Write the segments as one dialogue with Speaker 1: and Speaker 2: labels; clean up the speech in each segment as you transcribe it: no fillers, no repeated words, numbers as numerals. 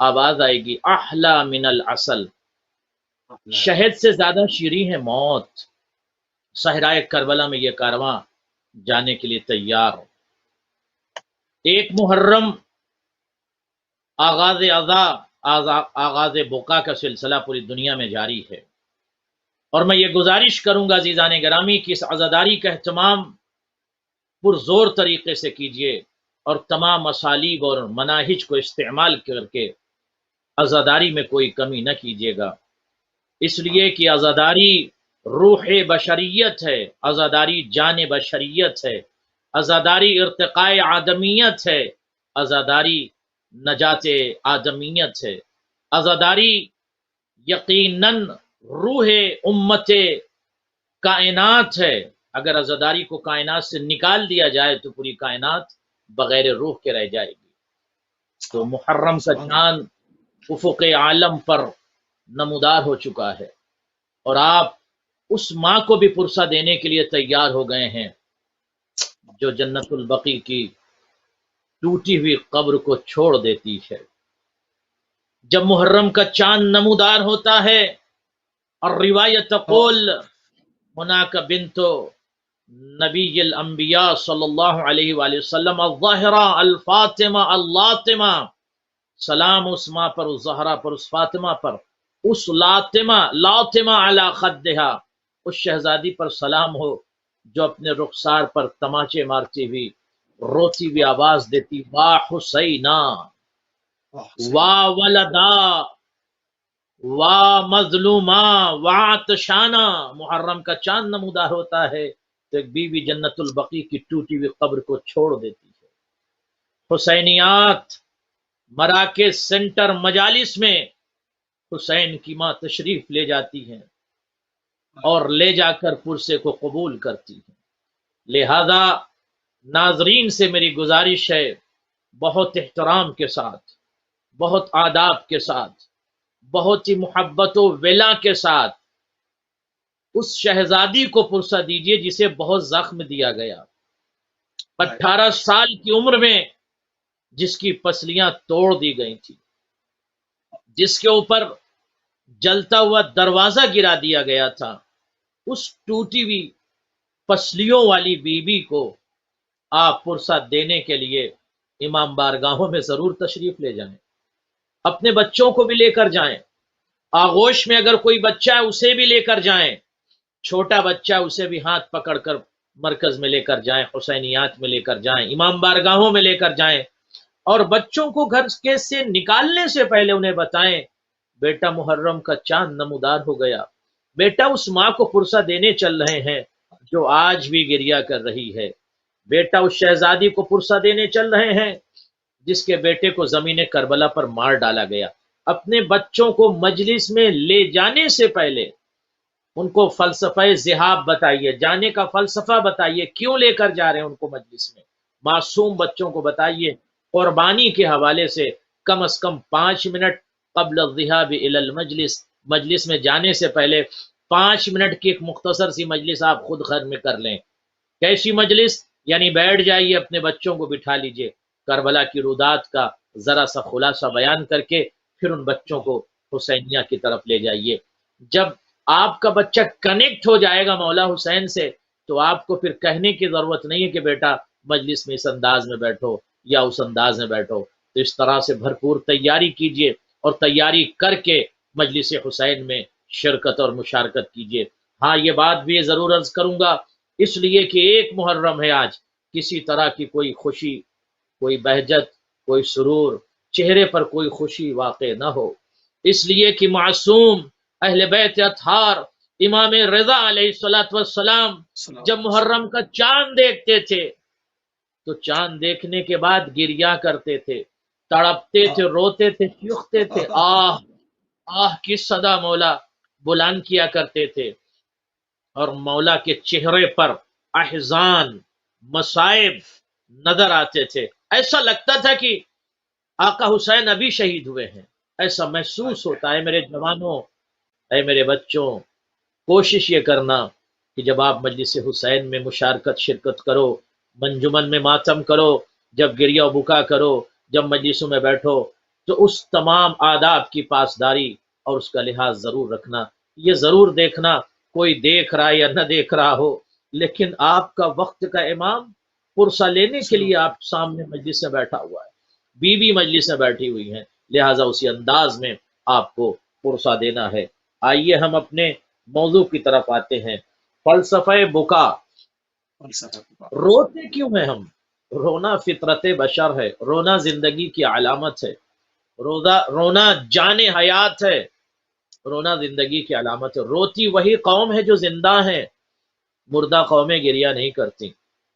Speaker 1: آواز آئے گی احلا من العسل، شہد سے زیادہ شیریں ہے موت۔ صحرائے کربلا میں یہ کارواں جانے کے لیے تیار ہو۔ ایک محرم آغاز آغاز بقا کا سلسلہ پوری دنیا میں جاری ہے، اور میں یہ گزارش کروں گا عزیزان گرامی کہ اس عزاداری کا اہتمام پرزور طریقے سے کیجیے، اور تمام اسالیب اور مناہج کو استعمال کر کے عزاداری میں کوئی کمی نہ کیجیے گا، اس لیے کہ عزاداری روح بشریت ہے، عزاداری جان بشریت ہے، عزاداری ارتقاء آدمیت ہے، عزاداری نجات آدمیت ہے، عزاداری یقیناً روح امت کائنات ہے۔ اگر عزاداری کو کائنات سے نکال دیا جائے تو پوری کائنات بغیر روح کے رہ جائے گی۔ تو محرم کا چاند افق عالم پر نمودار ہو چکا ہے، اور آپ اس ماں کو بھی پرسہ دینے کے لیے تیار ہو گئے ہیں جو جنت البقیع کی ٹوٹی ہوئی قبر کو چھوڑ دیتی ہے۔ جب محرم کا چاند نمودار ہوتا ہے، اور روایت تقول ہناک بنت نبی الانبیاء صلی اللہ علیہ وآلہ وسلم الظاہرہ الفاطمہ اللاطمہ، سلام اس ماں پر، اس زہرا پر، اس فاطمہ پر، اس لاطمہ علی خدہا، اس شہزادی پر سلام ہو جو اپنے رخسار پر تماچے مارتی ہوئی روتی ہوئی آواز دیتی واہ حسینہ واہ ولدا واہ مظلومہ واہ عطشانہ۔ محرم کا چاند نمودار ہوتا ہے تو ایک بیوی جنت البقیع کی ٹوٹی ہوئی قبر کو چھوڑ دیتی ہے۔ حسینیات مراکز سینٹر مجالس میں حسین کی ماں تشریف لے جاتی ہیں اور لے جا کر پرسے کو قبول کرتی ہیں۔ لہذا ناظرین سے میری گزارش ہے، بہت احترام کے ساتھ، بہت آداب کے ساتھ، بہت ہی محبت و ولا کے ساتھ اس شہزادی کو پرسہ دیجیے جسے بہت زخم دیا گیا، 18 سال کی عمر میں جس کی پسلیاں توڑ دی گئی تھی، جس کے اوپر جلتا ہوا دروازہ گرا دیا گیا تھا، اس ٹوٹی ہوئی پسلیوں والی بیوی کو آپ پرسہ دینے کے لیے امام بارگاہوں میں ضرور تشریف لے جائیں، اپنے بچوں کو بھی لے کر جائیں، آغوش میں اگر کوئی بچہ ہے اسے بھی لے کر جائیں، چھوٹا بچہ اسے بھی ہاتھ پکڑ کر مرکز میں لے کر جائیں، حسینیات میں لے کر جائیں، امام بارگاہوں میں لے کر جائیں، اور بچوں کو گھر کے سے نکالنے سے پہلے انہیں بتائیں بیٹا محرم کا چاند نمودار ہو گیا، بیٹا اس ماں کو پرسہ دینے چل رہے ہیں جو آج بھی گریہ کر رہی ہے، بیٹا اس شہزادی کو پرسہ دینے چل رہے ہیں جس کے بیٹے کو زمین کربلا پر مار ڈالا گیا۔ اپنے بچوں کو مجلس میں لے جانے سے پہلے ان کو فلسفہ ذہاب بتائیے، جانے کا فلسفہ بتائیے، کیوں لے کر جا رہے ہیں ان کو مجلس میں، معصوم بچوں کو بتائیے، قربانی کے حوالے سے کم از کم 5 منٹ قبل الذهاب الى المجلس، مجلس میں جانے سے پہلے 5 منٹ کی ایک مختصر سی مجلس آپ خود گھر میں کر لیں۔ کیسی مجلس؟ یعنی بیٹھ جائیے، اپنے بچوں کو بٹھا لیجئے، کربلا کی رودات کا ذرا سا خلاصہ بیان کر کے پھر ان بچوں کو حسینیہ کی طرف لے جائیے۔ جب آپ کا بچہ کنیکٹ ہو جائے گا مولا حسین سے تو آپ کو پھر کہنے کی ضرورت نہیں ہے کہ بیٹا مجلس میں اس انداز میں بیٹھو یا اس انداز میں بیٹھو۔ تو اس طرح سے بھرپور تیاری کیجئے، اور تیاری کر کے مجلس حسین میں شرکت اور مشارکت کیجئے۔ ہاں یہ بات بھی ضرور عرض کروں گا، اس لیے کہ 1 محرم ہے آج، کسی طرح کی کوئی خوشی، کوئی بہجت، کوئی سرور، چہرے پر کوئی خوشی واقع نہ ہو، اس لیے کہ معصوم اہل بیت اطہار امام رضا علیہ السلام جب محرم کا چاند دیکھتے تھے تو چاند دیکھنے کے بعد گریہ کرتے تھے، تڑپتے تھے، روتے تھے، چیختے تھے، آہ آہ کی صدا مولا بلند کیا کرتے تھے، اور مولا کے چہرے پر احزان، مصائب نظر آتے تھے، ایسا لگتا تھا کہ آقا حسین ابھی شہید ہوئے ہیں، ایسا محسوس ہوتا ہے۔ میرے جوانوں، اے میرے بچوں، کوشش یہ کرنا کہ جب آپ مجلس حسین میں شرکت کرو، منجمن میں ماتم کرو، جب گریہ و بکا کرو، جب مجلسوں میں بیٹھو، تو اس تمام آداب کی پاسداری اور اس کا لحاظ ضرور رکھنا. یہ ضرور دیکھنا کوئی دیکھ رہا یا نہ دیکھ رہا ہو، لیکن آپ کا وقت کا امام پرسہ لینے کے لیے آپ سامنے مجلس میں بیٹھا ہوا ہے، بیوی مجلس میں بیٹھی ہوئی ہیں، لہٰذا اسی انداز میں آپ کو پرسہ دینا ہے. آئیے ہم اپنے موضوع کی طرف آتے ہیں. فلسفہ بکا. روتے کیوں ہیں ہم؟ رونا فطرت بشر ہے، رونا زندگی کی علامت ہے، رونا جان حیات ہے، رونا زندگی کی علامت ہے. روتی وہی قوم ہے جو زندہ ہے، مردہ قومیں گریہ نہیں کرتی.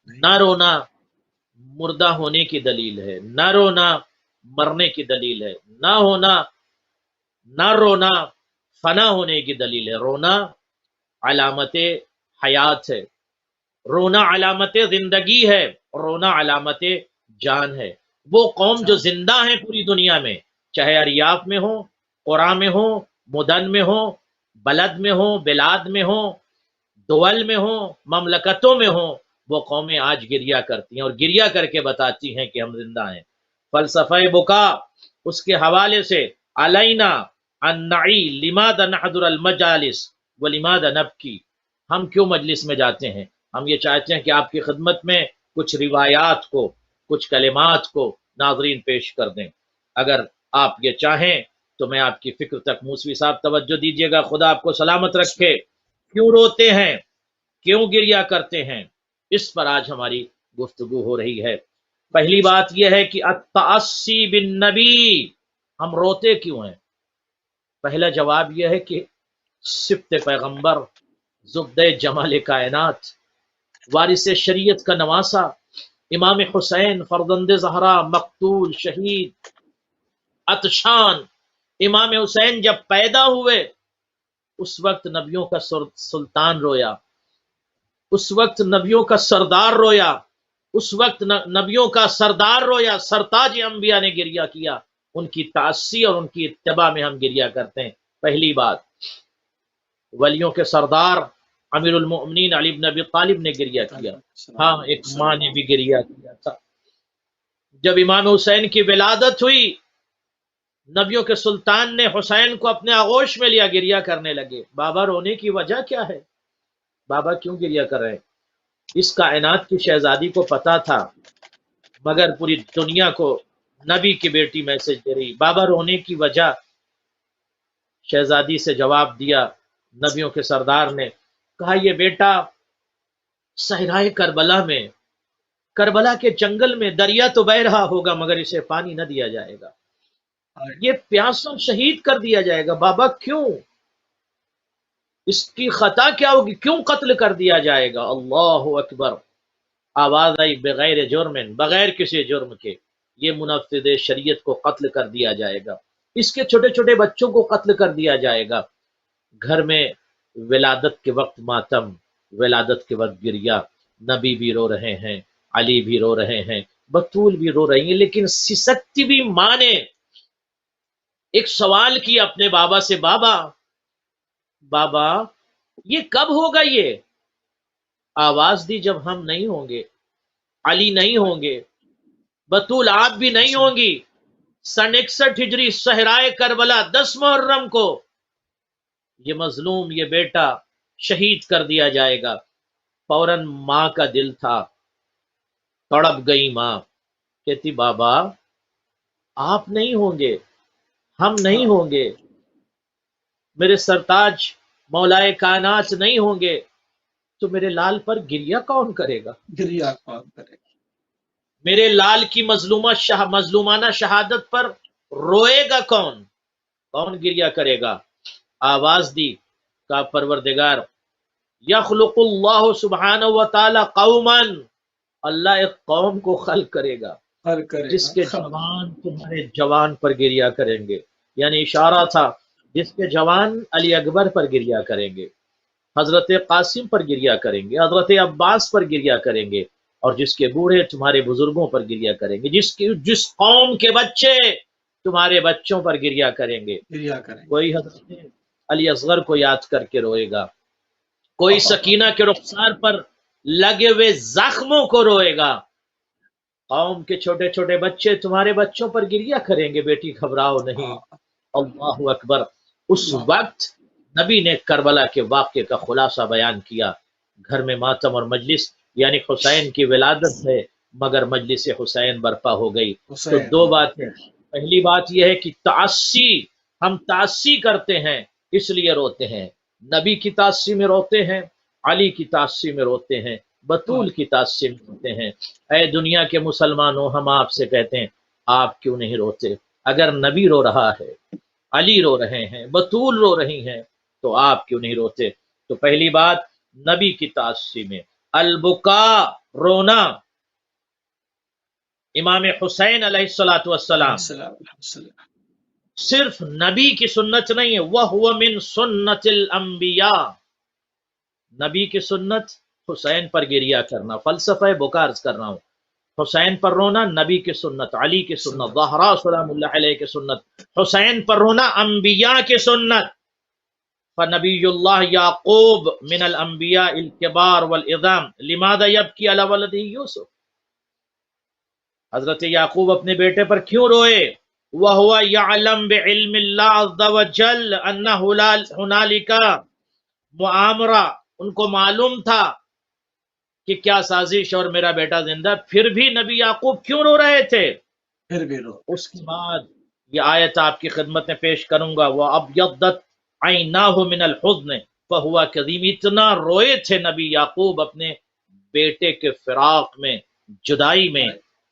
Speaker 1: نہ رونا مردہ ہونے کی دلیل ہے، نہ رونا مرنے کی دلیل ہے، نہ رونا فنا ہونے کی دلیل ہے. رونا علامت حیات ہے، رونا علامت زندگی ہے، رونا علامت جان ہے. وہ قوم جو زندہ ہیں پوری دنیا میں، چاہے اریاف میں ہو، قرآن میں ہو، مدن میں ہو، بلد میں ہو، بلاد میں ہو، دول میں ہو، مملکتوں میں ہو، وہ قومیں آج گریہ کرتی ہیں اور گریہ کر کے بتاتی ہیں کہ ہم زندہ ہیں. فلسفہ بکا، اس کے حوالے سے علینا ان نعی لماذا نحضر المجالس ولماذا نبکی. ہم کیوں مجلس میں جاتے ہیں؟ ہم یہ چاہتے ہیں کہ آپ کی خدمت میں کچھ روایات کو، کچھ کلمات کو ناظرین پیش کر دیں. اگر آپ یہ چاہیں تو میں آپ کی فکر تک موسوی صاحب توجہ دیجیے گا، خدا آپ کو سلامت رکھے. کیوں روتے ہیں، کیوں گریہ کرتے ہیں، اس پر آج ہماری گفتگو ہو رہی ہے. پہلی بات یہ ہے کہ التأسی بالنبی، ہم روتے کیوں ہیں؟ پہلا جواب یہ ہے کہ صفت پیغمبر، زبدہ جمال کائنات، وارث شریعت کا نواسا، امام حسین فرزند زہرا، مقتول، شہید، عطشان. امام حسین جب پیدا ہوئے اس وقت نبیوں کا سلطان رویا، اس وقت نبیوں کا سردار رویا، اس وقت نبیوں کا سردار رویا، سرتاج انبیاء نے گریہ کیا. ان کی تعصی اور ان کی اتباع میں ہم گریہ کرتے ہیں. پہلی بات. ولیوں کے سردار امیر المؤمنین علی بن ابی طالب نے گریہ کیا. ہاں، ایک ماں نے بھی گریہ کیا تھا. جب امام حسین کی ولادت ہوئی، نبیوں کے سلطان نے حسین کو اپنے آغوش میں لیا، گریہ کرنے لگے. بابا رونے کی وجہ کیا ہے؟ بابا کیوں گریہ کر رہے ہیں؟ اس کائنات کی شہزادی کو پتا تھا، مگر پوری دنیا کو نبی کی بیٹی میسج دے رہی. بابا رونے کی وجہ، شہزادی سے جواب دیا نبیوں کے سردار نے. کہا یہ بیٹا صحرائے کربلا میں، کربلا کے جنگل میں دریا تو بہہ رہا ہوگا مگر اسے پانی نہ دیا جائے گا، یہ پیاسوں شہید کر دیا جائے گا. بابا کیوں؟ اس کی خطا کیا ہوگی؟ کیوں قتل کر دیا جائے گا؟ اللہ اکبر. آواز آئی بغیر جرم، بغیر کسی جرم کے یہ منفذ شریعت کو قتل کر دیا جائے گا، اس کے چھوٹے چھوٹے بچوں کو قتل کر دیا جائے گا. گھر میں ولادت کے وقت ماتم، ولادت کے وقت گریہ. نبی بھی رو رہے ہیں، علی بھی رو رہے ہیں، بطول بھی رو رہی ہیں. لیکن سسکتی بھی ماں نے ایک سوال کیا اپنے بابا سے، بابا یہ کب ہوگا؟ یہ آواز دی جب ہم نہیں ہوں گے، علی نہیں ہوں گے، بطول آپ بھی نہیں ہوں گی. سن 61 ہجری صحرائے کربلا 10 محرم کو یہ مظلوم، یہ بیٹا شہید کر دیا جائے گا. فوراً ماں کا دل تھا، تڑپ گئی ماں. کہتی بابا آپ نہیں ہوں گے، ہم نہیں ہوں گے، میرے سرتاج مولائے کائنات نہیں ہوں گے، تو میرے لال پر گریہ کون کرے گا؟
Speaker 2: گریہ کون کرے گا؟
Speaker 1: میرے لال کی مظلومانہ شہادت پر روئے گا کون؟ کون گریہ کرے گا؟ آواز دی کا پروردگار یخلق اللہ سبحانہ و تعالی قوما، اللہ ایک قوم کو خلق کرے گا جس کے جوان تمہارے جوان پر گریہ کریں گے. یعنی اشارہ تھا جس کے جوان علی اکبر پر گریہ کریں گے، حضرت قاسم پر گریہ کریں گے، حضرت عباس پر گریہ کریں گے، اور جس کے بوڑھے تمہارے بزرگوں پر گریہ کریں گے، جس قوم کے بچے تمہارے بچوں پر گریہ کریں گے. کوئی حضرت علی اصغر کو یاد کر کے روئے گا، کوئی سکینہ کے رخسار پر لگے ہوئے زخموں کو روئے گا، قوم کے چھوٹے چھوٹے بچے تمہارے بچوں پر گریہ کریں گے، بیٹی گھبراؤ نہیں۔ اللہ اکبر۔ اس وقت نبی نے کربلا کے واقعے کا خلاصہ بیان کیا۔ گھر میں ماتم اور مجلس، یعنی حسین کی ولادت ہے مگر مجلس حسین برپا ہو گئی۔ تو دو باتیں، پہلی بات یہ ہے کہ تعصی، ہم تعصی کرتے ہیں اس لیے روتے ہیں، نبی کی تعصی میں روتے ہیں، علی کی تعصی میں روتے ہیں، بطول کی تعصی میں روتے ہیں۔ اے دنیا کے مسلمانوں، ہم آپ سے کہتے ہیں آپ کیوں نہیں روتے؟ اگر نبی رو رہا ہے، علی رو رہے ہیں، بطول رو رہی ہیں، تو آپ کیوں نہیں روتے؟ تو پہلی بات، نبی کی تعصی میں البکا، رونا۔ امام حسین علیہ السلام صرف نبی کی سنت نہیں ہے، وَهُوَ مِن سنت الانبیاء، نبی کی سنت حسین پر گریہ کرنا، فلسفہ بکارز کر رہا ہوں، حسین پر رونا نبی کی سنت، علی کی سنت، زہرا سلام اللہ علیہ کی سنت، حسین پر رونا انبیاء کی سنت۔ فنبی اللہ یعقوب من الانبیاء الکبار والعظام لماذا یبکی علی ولدہ یوسف، حضرت یعقوب اپنے بیٹے پر کیوں روئے؟ وَهُوَ يَعْلَمْ بِعِلْمِ اللَّهِ عَزَّ وَجَلَّ أَنَّهُ هُنَالِكَ مُعَامَرَہ، ان کو معلوم تھا کہ کیا سازش اور میرا بیٹا زندہ، پھر بھی نبی یعقوب کیوں رو رہے تھے؟
Speaker 2: پھر بھی رو۔
Speaker 1: اس کے بعد یہ آیت آپ کی خدمت میں پیش کروں گا، وَأَبْيَضَّتْ عَيْنَاهُ مِنَ الْحُزْنِ فَهُوَ كَظِيمٌ، اتنا روئے تھے نبی یعقوب اپنے بیٹے کے فراق میں، جدائی میں،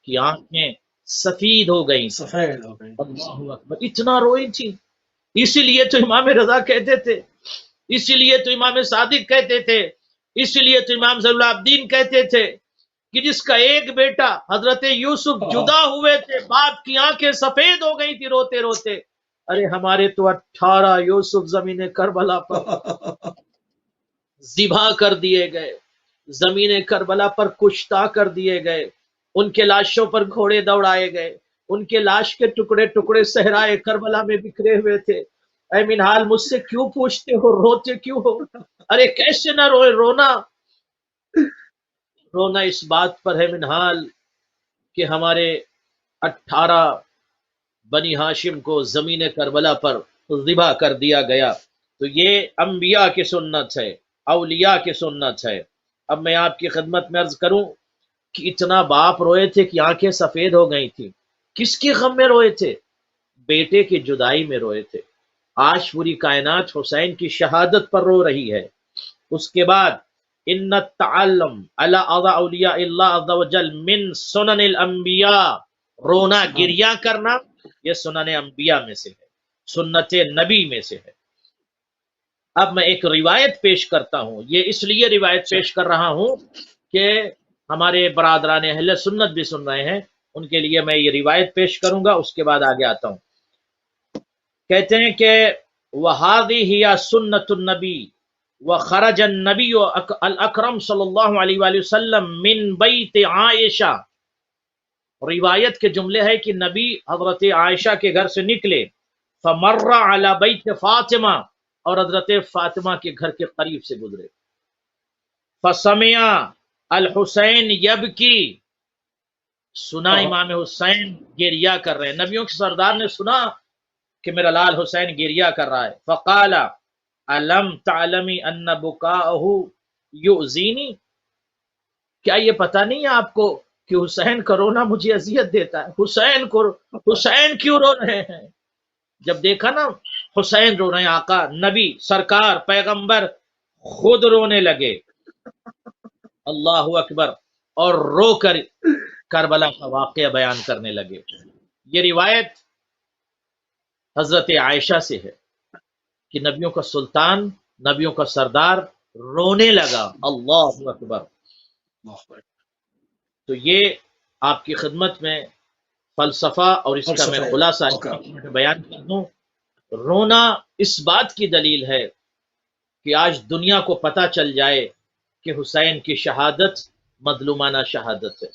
Speaker 1: کہ آنکھیں سفید ہو گئیں،
Speaker 2: سفید ہو گئی۔
Speaker 1: اللہ اکبر، اتنا روئی تھی۔ اسی لیے تو امام رضا کہتے تھے، اسی لیے تو امام صادق کہتے تھے، اسی لیے تو امام زین العابدین کہتے تھے کہ جس کا ایک بیٹا حضرت یوسف جدا ہوئے تھے، باپ کی آنکھیں سفید ہو گئی تھی روتے روتے۔ ارے ہمارے تو 18 یوسف زمین کربلا پر ذبح کر دیے گئے، زمین کربلا پر کشتہ کر دیے گئے، ان کے لاشوں پر گھوڑے دوڑائے گئے، ان کے لاش کے ٹکڑے ٹکڑے صحرائے کربلا میں بکھرے ہوئے تھے۔ اے منہال، مجھ سے کیوں پوچھتے ہو، روتے کیوں ہو؟ ارے کیسے نہ روئے، رونا رونا اس بات پر ہے منہال کہ ہمارے 18 بنی ہاشم کو زمین کربلا پر ذبح کر دیا گیا۔ تو یہ انبیاء کی سنت ہے، اولیاء کی سنت ہے۔ اب میں آپ کی خدمت میں عرض کروں کہ اتنا باپ روئے تھے کہ آنکھیں سفید ہو گئی تھی، کس کی غم میں روئے تھے؟ بیٹے کی جدائی میں روئے تھے۔ آج پوری کائنات حسین کی شہادت پر رو رہی ہے۔ اس کے بعد ان التعلم علی اعضاء اولیاء اللہ عز وجل من سنن الانبیاء، رونا گریہ کرنا یہ سنن انبیاء میں سے ہے، سنت نبی میں سے ہے۔ اب میں ایک روایت پیش کرتا ہوں، یہ اس لیے روایت پیش کر رہا ہوں کہ ہمارے برادران اہل سنت بھی سن رہے ہیں، ان کے لیے میں یہ روایت پیش کروں گا، اس کے بعد آگے آتا ہوں۔ کہتے ہیں کہ وَهَذِهِ هِيَ سُنَّةُ النَّبِيِّ وَخَرَجَ النَّبِيُّ الْأَكْرَمُ صلی اللہ علیہ وآلہ وسلم من بیت عائشہ، روایت کے جملے ہے کہ نبی حضرت عائشہ کے گھر سے نکلے، فَمَرَّ عَلَى بیت فاطمہ، اور حضرت فاطمہ کے گھر کے قریب سے گزرے، فَسَمِعَ الحسین یبکی، سنا امام حسین گریہ کر رہے ہیں، نبیوں کے سردار نے سنا کہ میرا لال حسین گریہ کر رہا ہے، فقال الم تعلمی ان بکاءہ یؤذینی، کیا یہ پتہ نہیں ہے آپ کو کہ حسین کا رونا مجھے اذیت دیتا ہے؟ حسین کیوں رو رہے ہیں؟ جب دیکھا نا حسین رو رہے ہیں، آقا نبی سرکار پیغمبر خود رونے لگے، اللہ اکبر، اور رو کر کربلا کا واقعہ بیان کرنے لگے۔ یہ روایت حضرت عائشہ سے ہے کہ نبیوں کا سلطان، نبیوں کا سردار رونے لگا، اللہ اکبر۔ تو یہ آپ کی خدمت میں فلسفہ اور اس کا میں خلاصہ بیان کر دوں۔ رونا اس بات کی دلیل ہے کہ آج دنیا کو پتہ چل جائے کہ حسین کی شہادت مظلومانہ شہادت ہے۔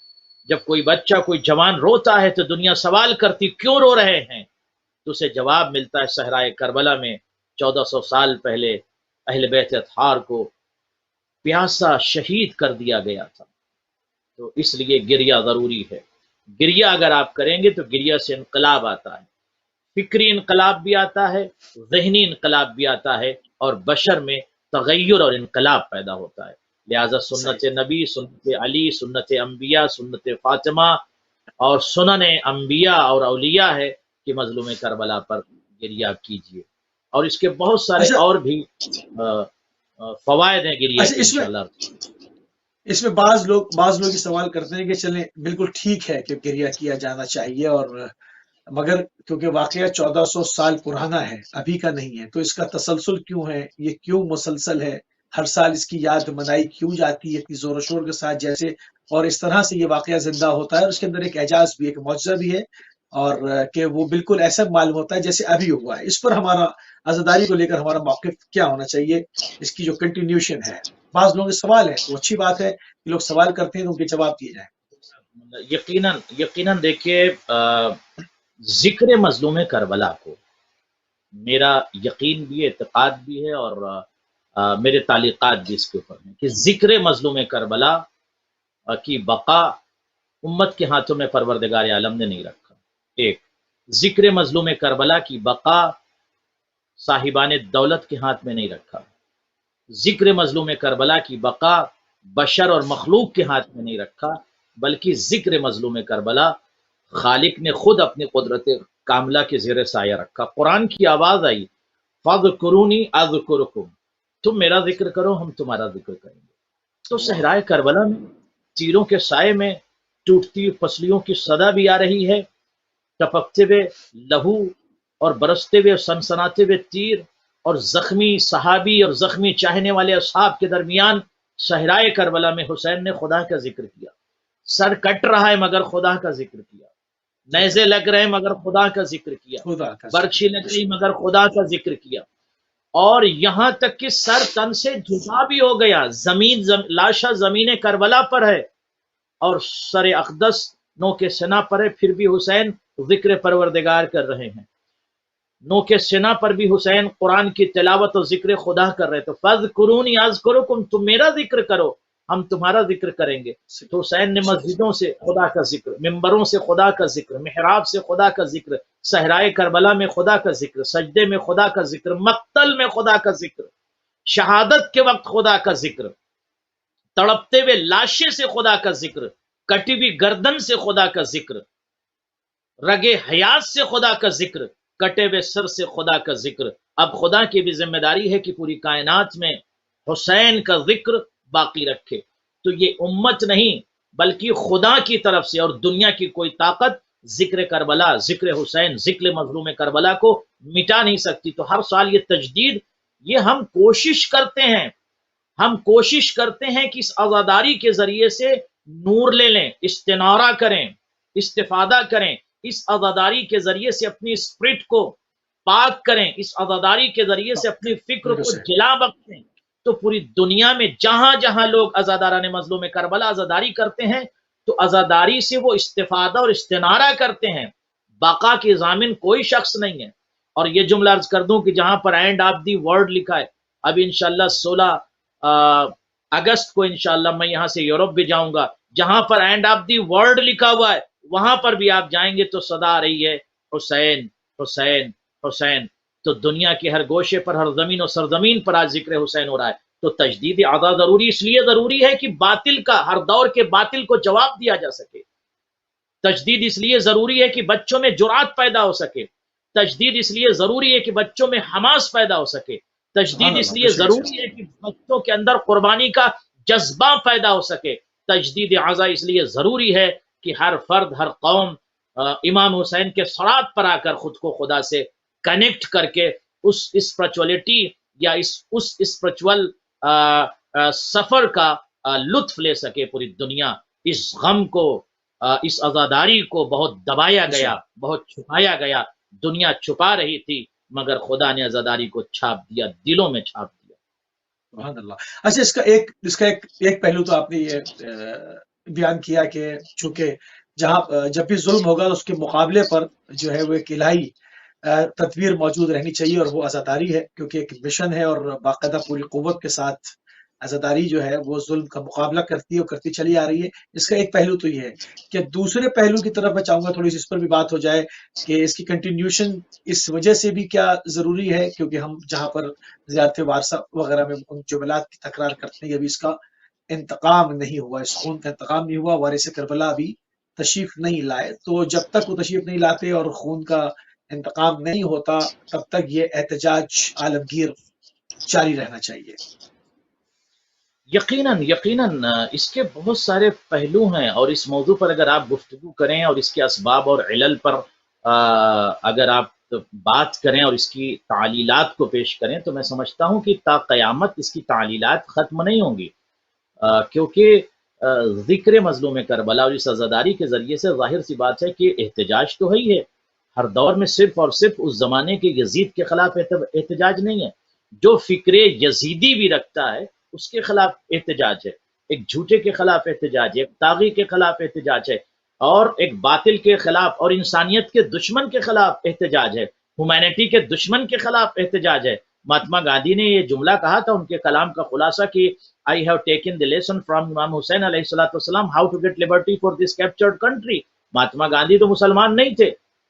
Speaker 1: جب کوئی بچہ، کوئی جوان روتا ہے تو دنیا سوال کرتی کیوں رو رہے ہیں، تو اسے جواب ملتا ہے صحرائے کربلا میں 1400 سال پہلے اہل بیت اطہار کو پیاسا شہید کر دیا گیا تھا، تو اس لیے گریہ ضروری ہے۔ گریہ اگر آپ کریں گے تو گریہ سے انقلاب آتا ہے، فکری انقلاب بھی آتا ہے، ذہنی انقلاب بھی آتا ہے، اور بشر میں تغیر اور انقلاب پیدا ہوتا ہے۔ لہذا سنت
Speaker 2: صحیح
Speaker 1: نبی، سنت علی، سنت انبیاء، سنت فاطمہ اور سنن انبیاء اور اولیاء ہے کہ مظلوم کربلا پر گریہ کیجیے، اور اس کے بہت سارے
Speaker 2: اچھا
Speaker 1: اور بھی فوائد ہیں گریہ
Speaker 2: اچھا
Speaker 1: کے انشاءاللہ۔
Speaker 2: اس میں بعض لوگ یہ سوال کرتے ہیں کہ چلیں بالکل ٹھیک ہے کہ گریہ کیا جانا چاہیے، اور مگر کیونکہ واقعہ 1400 سال پرانا ہے، ابھی کا نہیں ہے، تو اس کا تسلسل کیوں ہے؟ یہ کیوں مسلسل ہے؟ ہر سال اس کی یاد منائی کیوں جاتی ہے اتنی زور و شور کے ساتھ جیسے؟ اور اس طرح سے یہ واقعہ زندہ ہوتا ہے، اور اس کے اندر ایک اعجاز بھی، ایک معجزہ بھی ہے، اور کہ وہ بالکل ایسا معلوم ہوتا ہے جیسے ابھی ہوا ہے۔ اس پر ہمارا عزاداری کو لے کر ہمارا موقف کیا ہونا چاہیے، اس کی جو کنٹینیوشن ہے؟ بعض لوگوں کے سوال ہے، تو اچھی بات ہے کہ لوگ سوال کرتے ہیں تو ان کے جواب دیے جائیں۔
Speaker 1: یقیناً دیکھیے، ذکر مظلوم کربلا کو میرا یقین بھی ہے، اعتقاد بھی ہے، اور میرے تعلیقات بھی اس کے اوپر ہیں کہ ذکر مظلوم کربلا کی بقا امت کے ہاتھوں میں پروردگار عالم نے نہیں رکھا۔ ایک، ذکر مظلوم کربلا کی بقا صاحبان دولت کے ہاتھ میں نہیں رکھا، ذکر مظلوم کربلا کی بقا بشر اور مخلوق کے ہاتھ میں نہیں رکھا، بلکہ ذکر مظلوم کربلا خالق نے خود اپنی قدرت کاملہ کے زیر سایہ رکھا۔ قرآن کی آواز آئی، فاذکرونی اذکرکم، تم میرا ذکر کرو ہم تمہارا ذکر کریں گے۔ تو صحرائے کربلا میں تیروں کے سائے میں ٹوٹتی پسلیوں کی صدا بھی آ رہی ہے، ٹپکتے ہوئے لہو اور برستے ہوئے سنسناتے ہوئے تیر، اور زخمی صحابی اور زخمی چاہنے والے اصحاب کے درمیان صحرائے کربلا میں حسین نے خدا کا ذکر کیا۔ سر کٹ رہا ہے مگر خدا کا ذکر کیا، نیزے لگ رہے ہیں مگر خدا کا ذکر کیا،
Speaker 2: خدا کا
Speaker 1: برچھی لگ رہی مگر خدا کا ذکر کیا، اور یہاں تک کہ سر تن سے جدا بھی ہو گیا، لاشا زمین کربلا پر ہے اور سر اقدس نو کے سنا پر ہے، پھر بھی حسین ذکر پروردگار کر رہے ہیں۔ نو کے سنا پر بھی حسین قرآن کی تلاوت اور ذکر خدا کر رہے، تو فاذکرونی اذکرکم، تم میرا ذکر کرو ہم تمہارا ذکر کریں گے۔ تو حسین نے مسجدوں سے خدا کا ذکر، ممبروں سے خدا کا ذکر، محراب سے خدا کا ذکر، صحرائے کربلا میں خدا کا ذکر، سجدے میں خدا کا ذکر، مقتل میں خدا کا ذکر، شہادت کے وقت خدا کا ذکر، تڑپتے ہوئے لاشے سے خدا کا ذکر، کٹی ہوئی گردن سے خدا کا ذکر، رگے حیات سے خدا کا ذکر، کٹے ہوئے سر سے خدا کا ذکر۔ اب خدا کی بھی ذمہ داری ہے کہ پوری کائنات میں حسین کا ذکر باقی رکھے۔ تو یہ امت نہیں بلکہ خدا کی طرف سے، اور دنیا کی کوئی طاقت ذکر کربلا، ذکر حسین، ذکر مظلوم کربلا کو مٹا نہیں سکتی۔ تو ہر سال یہ تجدید، یہ ہم کوشش کرتے ہیں کہ اس عزاداری کے ذریعے سے نور لے لیں، استنارہ کریں، استفادہ کریں، اس عزاداری کے ذریعے سے اپنی اسپرٹ کو پاک کریں، اس عزاداری کے ذریعے سے اپنی فکر کو جلا بخشیں۔ تو پوری دنیا میں جہاں جہاں لوگ عزاداران مظلوم کربلا عزاداری کرتے ہیں، تو عزاداری سے وہ استفادہ اور استنارہ کرتے ہیں۔ بقا کی ضامن کوئی شخص نہیں ہے۔ اور یہ جملہ عرض کر دوں کہ جہاں پر اینڈ آف دی ورلڈ لکھا ہے، اب انشاءاللہ 16 اگست کو انشاءاللہ میں یہاں سے یورپ بھی جاؤں گا، جہاں پر اینڈ آف دی ورلڈ لکھا ہوا ہے وہاں پر بھی آپ جائیں گے تو صدا آ رہی ہے، حسین حسین حسین۔ تو دنیا کے ہر گوشے پر، ہر زمین و سرزمین پر آج ذکر حسین ہو رہا ہے۔ تو تجدید عزا ضروری اس لیے ضروری ہے کہ باطل کا، ہر دور کے باطل کو جواب دیا جا سکے۔ تجدید اس لیے ضروری ہے کہ بچوں میں جرات پیدا ہو سکے۔ تجدید اس لیے ضروری ہے کہ بچوں میں حماس پیدا ہو سکے۔ تجدید اس لیے ضروری ہے کہ بچوں کے اندر قربانی کا جذبہ پیدا ہو سکے۔ تجدید عزا اس لیے ضروری ہے کہ ہر فرد، ہر قوم امام حسین کے صراط پر آ کر خود کو خدا سے کنیکٹ کر کے اس اسپرچولیٹی یا اس اسپرچول سفر کا لطف لے سکے۔ پوری دنیا اس غم کو، اس عزاداری کو بہت دبایا گیا، بہت چھپایا گیا، دنیا چھپا رہی تھی، مگر خدا نے عزاداری کو چھاپ دیا، دلوں میں چھاپ دیا۔
Speaker 2: سبحان اللہ۔ اچھا، اس کا ایک پہلو تو آپ نے یہ بیان کیا کہ چونکہ جب بھی ظلم ہوگا اس کے مقابلے پر جو ہے وہ ایک الہی تدبیر موجود رہنی چاہیے، اور وہ عزاداری ہے، کیونکہ ایک مشن ہے اور باقاعدہ پوری قوت کے ساتھ عزاداری جو ہے وہ ظلم کا مقابلہ کرتی ہے اور کرتی چلی آ رہی ہے. اس کا ایک پہلو تو یہ ہے کہ دوسرے پہلو کی طرف میں چاہوں گا تھوڑی سی اس پر بھی بات ہو جائے کہ اس کی کنٹینیوشن اس وجہ سے بھی کیا ضروری ہے، کیونکہ ہم جہاں پر زیارت وارثہ وغیرہ میں ان جملات کی تکرار کرتے ہیں، ابھی اس کا انتقام نہیں ہوا، اس خون کا انتقام نہیں ہوا، وارث کربلا بھی تشریف نہیں لائے. تو جب تک وہ تشریف نہیں لاتے اور خون کا انتقام نہیں ہوتا تب تک یہ احتجاج عالمگیر جاری رہنا چاہیے.
Speaker 1: یقیناً یقیناً اس کے بہت سارے پہلو ہیں، اور اس موضوع پر اگر آپ گفتگو کریں اور اس کے اسباب اور علل پر اگر آپ بات کریں اور اس کی تعلیلات کو پیش کریں تو میں سمجھتا ہوں کہ تا قیامت اس کی تعلیلات ختم نہیں ہوں گی، کیونکہ ذکر مظلوم کربلا اور اس عزاداری کے ذریعے سے ظاہر سی بات ہے کہ احتجاج تو ہے ہی ہے. ہر دور میں صرف اور صرف اس زمانے کے یزید کے خلاف احتجاج نہیں ہے، جو فکر یزیدی بھی رکھتا ہے اس کے خلاف احتجاج ہے، ایک جھوٹے کے خلاف احتجاج ہے، ایک طاغی کے خلاف احتجاج ہے، اور ایک باطل کے خلاف اور انسانیت کے دشمن کے خلاف احتجاج ہے، ہیومینٹی کے دشمن کے خلاف احتجاج ہے. مہاتما گاندھی نے یہ جملہ کہا تھا ان کے کلام کا خلاصہ کہ I have taken the lesson from Imam Hussain علیہ الصلوۃ والسلام how to get liberty for this captured country. Mahatma Gandhi تو مسلمان نہیں تھے،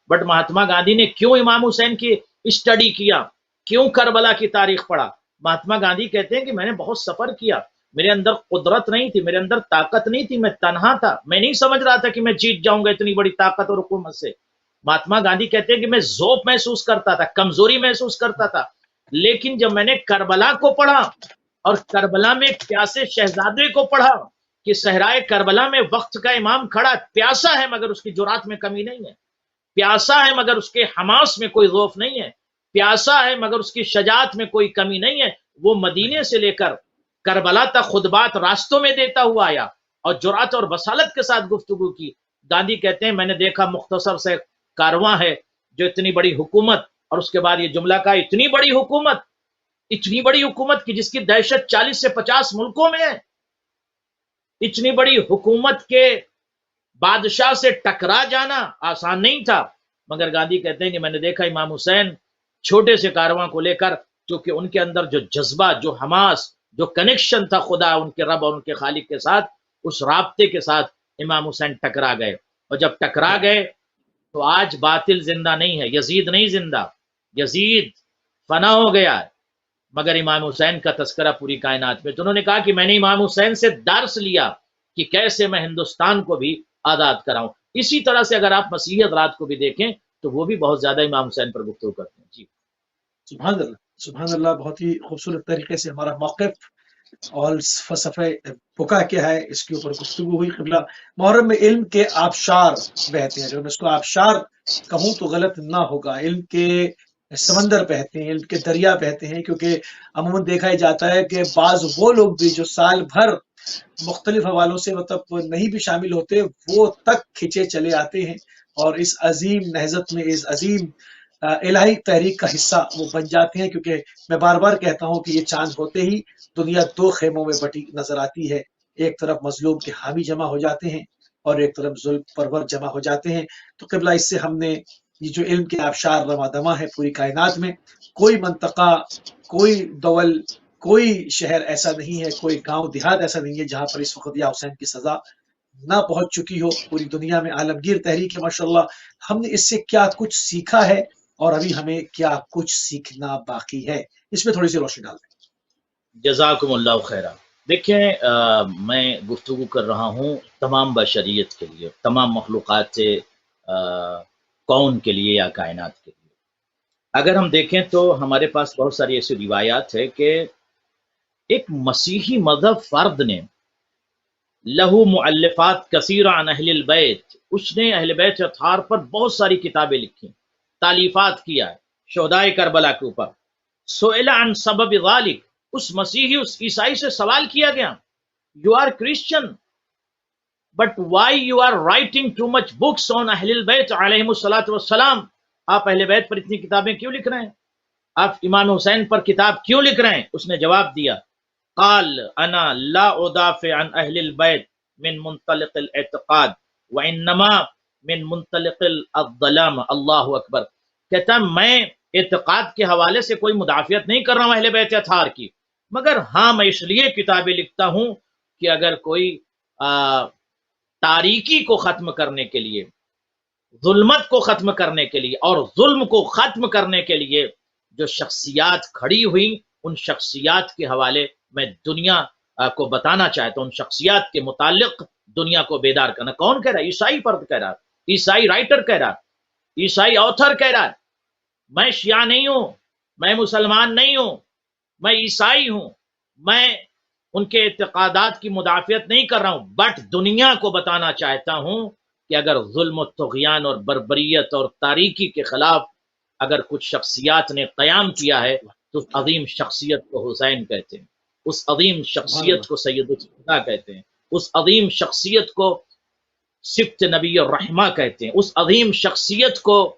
Speaker 1: بٹ مہاتما گاندھی نے کیوں امام حسین کی اسٹڈی کیا، کیوں کربلا کی تاریخ پڑھا؟ مہاتما گاندھی کہتے ہیں کہ میں نے بہت سفر کیا، میرے اندر قدرت نہیں تھی، میرے اندر طاقت نہیں تھی، میں تنہا تھا، میں نہیں سمجھ رہا تھا کہ میں جیت جاؤں گا اتنی بڑی طاقت اور حکومت سے. مہاتما گاندھی کہتے ہیں کہ میں ذوق محسوس کرتا تھا، کمزوری محسوس کرتا تھا، لیکن جب میں نے کربلا کو پڑھا اور کربلا میں پیاسے شہزادے کو پڑھا کہ صحرائے کربلا میں وقت کا امام کھڑا پیاسا ہے مگر اس کی جرات میں کمی نہیں ہے، پیاسا ہے مگر اس کے حماس میں کوئی ضعف نہیں ہے، پیاسا ہے مگر اس کی شجاعت میں کوئی کمی نہیں ہے. وہ مدینے سے لے کر کربلا تک خطبات راستوں میں دیتا ہوا آیا اور جرات اور بصالت کے ساتھ گفتگو کی. گاندھی کہتے ہیں میں نے دیکھا مختصر سے کارواں ہے جو اتنی بڑی حکومت، اور اس کے بعد یہ جملہ کہا اتنی بڑی حکومت کی جس کی دہشت 40 سے 50 ملکوں میں ہے، اتنی بڑی حکومت کے بادشاہ سے ٹکرا جانا آسان نہیں تھا. مگر گاندھی کہتے ہیں کہ میں نے دیکھا امام حسین چھوٹے سے کارواں کو لے کر، کیونکہ ان کے اندر جو جذبہ، جو حماس، جو کنیکشن تھا خدا ان کے رب اور ان کے خالق کے ساتھ، اس رابطے کے ساتھ امام حسین ٹکرا گئے. اور جب ٹکرا گئے تو آج باطل زندہ نہیں ہے، یزید نہیں زندہ، یزید فنا ہو گیا ہے، مگر امام حسین کا تذکرہ پوری کائنات میں. تو انہوں نے کہا کہ میں نے امام حسین سے درس لیا کہ کیسے میں ہندوستان کو بھی آزاد کراؤں. اسی طرح سے اگر آپ مسیحی حضرات کو بھی دیکھیں تو وہ بھی بہت زیادہ امام حسین پر گفتگو کرتے ہیں. جی
Speaker 2: سبحان اللہ، سبحان اللہ. بہت ہی خوبصورت طریقے سے ہمارا موقف اور فلسفہ بکا کیا ہے اس کے اوپر گفتگو ہوئی. قبلہ محرم میں علم کے آبشار بہتے ہیں، اگر میں اس کو آبشار کہوں تو غلط نہ ہوگا. علم کے سمندر بہتے ہیں، علم کے دریا بہتے ہیں، کیونکہ عموماً دیکھا ہی جاتا ہے کہ بعض وہ لوگ بھی جو سال بھر مختلف حوالوں سے مطلب نہیں بھی شامل ہوتے، وہ تک کھچے چلے آتے ہیں اور اس عظیم نہضت میں، اس عظیم الہی تحریک کا حصہ وہ بن جاتے ہیں. کیونکہ میں بار بار کہتا ہوں کہ یہ چاند ہوتے ہی دنیا دو خیموں میں بٹی نظر آتی ہے، ایک طرف مظلوم کے حامی جمع ہو جاتے ہیں اور ایک طرف ظلم پرور جمع ہو جاتے ہیں. تو قبلہ اس سے ہم نے یہ جو علم کے آبشار رواں دواں ہے پوری کائنات میں، کوئی منطقہ، کوئی دول، کوئی شہر ایسا نہیں ہے، کوئی گاؤں دیہات ایسا نہیں ہے جہاں پر اس وقت یا حسین کی سزا نہ پہنچ چکی ہو. پوری دنیا میں عالمگیر تحریک ہے ماشاءاللہ. ہم نے اس سے کیا کچھ سیکھا ہے اور ابھی ہمیں کیا کچھ سیکھنا باقی ہے، اس میں تھوڑی سی روشنی ڈال دیں.
Speaker 1: جزاکم اللہ خیرہ. دیکھیں میں گفتگو کر رہا ہوں تمام بشریت کے لیے، تمام مخلوقات سے، کون کے لیے یا کائنات کے لیے. اگر ہم دیکھیں تو ہمارے پاس بہت ساری ایسی روایات ہے کہ ایک مسیحی مذہب فرد نے لہو مؤلفات کثیرہ عن اہل البیت، اس نے اہل بیت اطہار پر بہت ساری کتابیں لکھی، تالیفات کیا ہے شہدائے کربلا کے اوپر. سئل عن سبب ذلک، اس مسیحی، اس عیسائی سے سوال کیا گیا، you are Christian but why you are writing too much books on اہل البیت علیہم الصلاۃ والسلام، آپ اہل بیت پر اتنی کتابیں کیوں لکھ رہے ہیں، آپ امام حسین پر کتاب کیوں لکھ رہے ہیں؟ اس نے جواب دیا، قال انا لا ادافع عن اہل البیت من منطلق الاعتقاد وانما من منطلق الظلام. اللہ اکبر. کہتا میں اعتقاد کے حوالے سے کوئی مدافعت نہیں کر رہا ہوں اہل بیت اطہار کی، مگر ہاں میں اس لیے کتابیں لکھتا ہوں کہ اگر کوئی تاریکی کو ختم کرنے کے لیے، ظلمت کو ختم کرنے کے لیے اور ظلم کو ختم کرنے کے لیے جو شخصیات کھڑی ہوئی، ان شخصیات کے حوالے میں دنیا کو بتانا چاہتا ہوں، ان شخصیات کے متعلق دنیا کو بیدار کرنا۔ کون کہہ رہا ہے؟ عیسائی فرد کہہ رہا ہے، عیسائی رائٹر کہہ رہا ہے، عیسائی آتھر کہہ رہا ہے۔ میں شیعہ نہیں ہوں، میں مسلمان نہیں ہوں، میں عیسائی ہوں، میں ان کے اعتقادات کی مدافعت نہیں کر رہا ہوں، بٹ دنیا کو بتانا چاہتا ہوں کہ اگر ظلم و طغیان اور بربریت اور تاریکی کے خلاف اگر کچھ شخصیات نے قیام کیا ہے تو اس عظیم شخصیت کو حسین کہتے ہیں، اس عظیم شخصیت کو سید الشہداء کہتے ہیں، اس عظیم شخصیت کو صفت نبی الرحمہ کہتے ہیں، اس عظیم شخصیت کو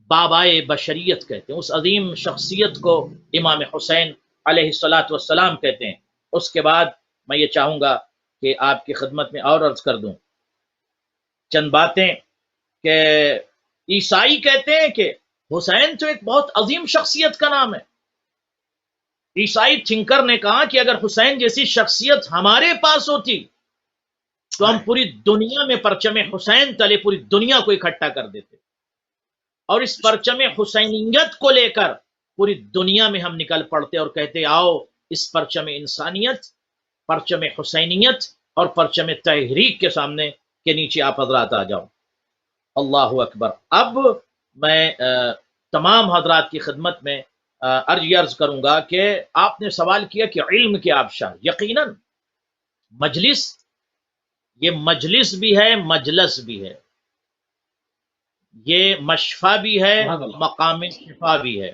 Speaker 1: بابائے بشریت کہتے ہیں، اس عظیم شخصیت کو امام حسین علیہ الصلاۃ والسلام کہتے ہیں۔ اس کے بعد میں یہ چاہوں گا کہ آپ کی خدمت میں اور عرض کر دوں چند باتیں، کہ عیسائی کہتے ہیں کہ حسین تو ایک بہت عظیم شخصیت کا نام ہے۔ عیسائی تھنکر نے کہا کہ اگر حسین جیسی شخصیت ہمارے پاس ہوتی تو ہم پوری دنیا میں پرچم حسین تلے پوری دنیا کو اکٹھا کر دیتے، اور اس پرچم حسینیت کو لے کر پوری دنیا میں ہم نکل پڑتے اور کہتے آؤ اس پرچم انسانیت، پرچم حسینیت اور پرچم تحریک کے سامنے کے نیچے آپ حضرات آ جاؤ۔ اللہ اکبر۔ اب میں تمام حضرات کی خدمت میں عرض کروں گا کہ آپ نے سوال کیا کہ علم کے آبشار، یقیناً مجلس، یہ مجلس بھی ہے، مجلس بھی ہے، یہ مشفا بھی ہے، مقام شفا بھی ہے،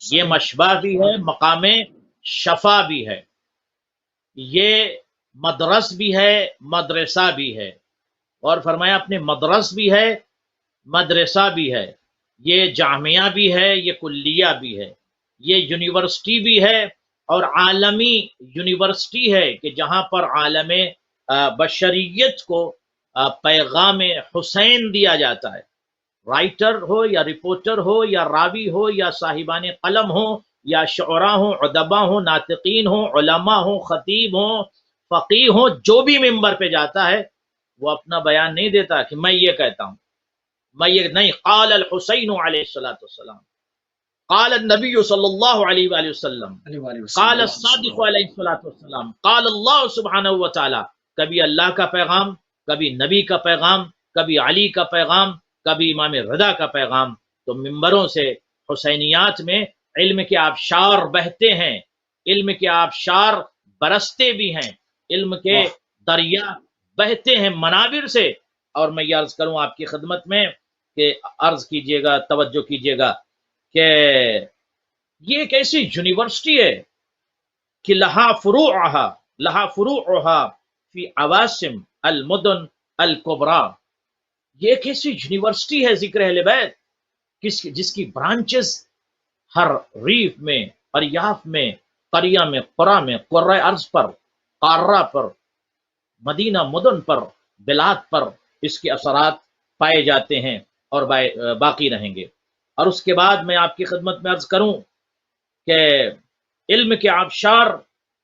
Speaker 1: یہ مشفا بھی ہے، مقام شفا بھی ہے، یہ مدرس بھی ہے، مدرسہ بھی ہے، اور فرمایا اپنے مدرس بھی ہے، مدرسہ بھی ہے، یہ جامعہ بھی ہے، یہ کلیہ بھی ہے، یہ یونیورسٹی بھی ہے، اور عالمی یونیورسٹی ہے کہ جہاں پر عالم بشریت کو پیغام حسین دیا جاتا ہے۔ رائٹر ہو یا رپورٹر ہو یا راوی ہو یا صاحبان قلم ہو یا شعراء ہوں، ادبا ہوں، ناطقین ہوں، علماء ہوں، خطیب ہوں، فقیہ ہوں، جو بھی ممبر پہ جاتا ہے وہ اپنا بیان نہیں دیتا کہ میں یہ کہتا ہوں، میں یہ نہیں، قال الحسین علیہ الصلوۃ والسلام، قال النبی صلی اللہ علیہ وآلہ وسلم، قال الصادق علیہ الصلوۃ والسلام، قال اللہ سبحانہ وتعالی۔ کبھی اللہ کا پیغام، کبھی نبی کا پیغام، کبھی علی کا پیغام، کبھی امام رضا کا پیغام۔ تو ممبروں سے حسینیات میں علم کے آبشار بہتے ہیں، علم کے آبشار برستے بھی ہیں، علم کے دریا بہتے ہیں منابر سے۔ اور میں یہ عرض کروں آپ کی خدمت میں کہ عرض کیجئے گا، توجہ کیجئے گا کہ یہ ایک ایسی یونیورسٹی ہے کہ لہا فروعها فی عواصم المدن الکبریٰ۔ یہ ایک ایسی یونیورسٹی ہے ذکر اہل بیت جس کی برانچز ہر ریف میں، اریاف میں، قریہ میں، قرى میں، قرۂ ارض پر، قارہ پر، مدینہ مدن پر، بلاد پر اس کے اثرات پائے جاتے ہیں اور باقی رہیں گے۔ اور اس کے بعد میں آپ کی خدمت میں عرض کروں کہ علم کے آبشار